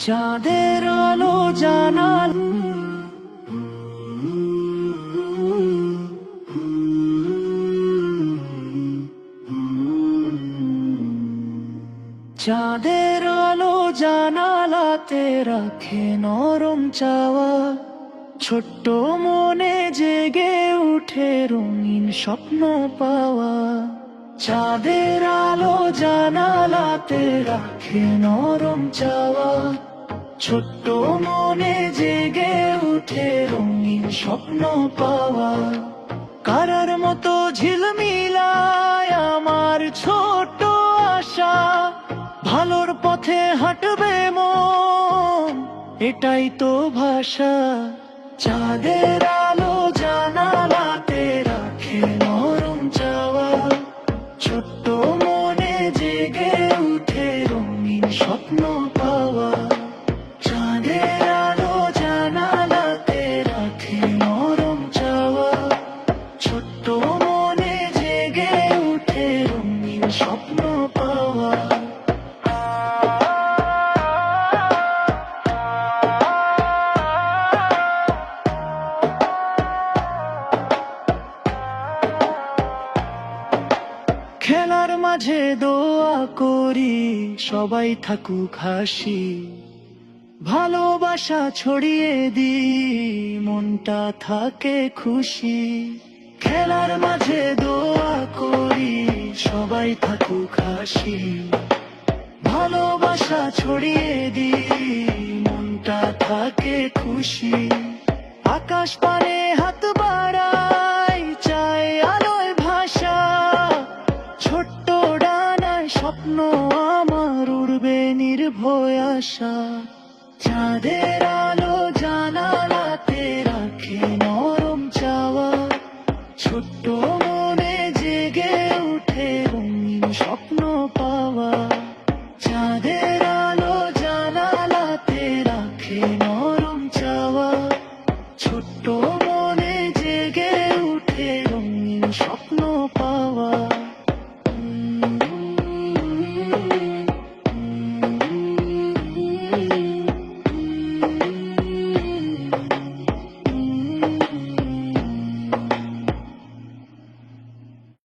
চাঁদের আলো জানাল চাঁদের আলো জানালাতে রাখে নরম চাওয়া, ছোট্ট মনে জেগে উঠে রঙিন স্বপ্ন পাওয়া। চাঁদের আলো জানালাতে রাখে নরম চাওয়া, ছোট্ট মনে জেগে উঠে রঙিন স্বপ্ন পাওয়া। কারার মতো ঝিলমিলায় আমার ছোট্ট আশা, ভালোর পথে হাঁটবে মন, এটাই তো ভাষা। চাঁদের আলো জানালাতে রাখে নরম চাওয়া, ছোট্ট মনে জেগে উঠে রঙিন স্বপ্ন পাওয়া। চাঁদের আলো জানালাতে রাখে নরম চাওয়া, ছোট্ট মনে জেগে উঠে রঙিন স্বপ্ন পাওয়া। খেলার মাঝে দোয়া করি সবাই থাকুক হাসি, ভালোবাসা ছড়িয়ে দিই মনটা থাকে খুশি। খেলার মাঝে দোয়া করি সবাই থাকুক হাসি, ভালোবাসা ছড়িয়ে দিই মনটা থাকে খুশি। আকাশ পানে হাত বাড়াই চাই আলোয় ভাষা, ছোট্ট ডানায় স্বপ্ন আমার উড়বে নির্ভয় আশা। চাঁদের আলো জানালাতে রাখে নরম চাওয়া, ছোট্ট মনে জেগে উঠে রঙিন স্বপ্ন পাওয়া। চাঁদের আলো জানালাতে রাখে নরম চাওয়া, ছোট্ট মনে জেগে উঠে রঙিন স্বপ্ন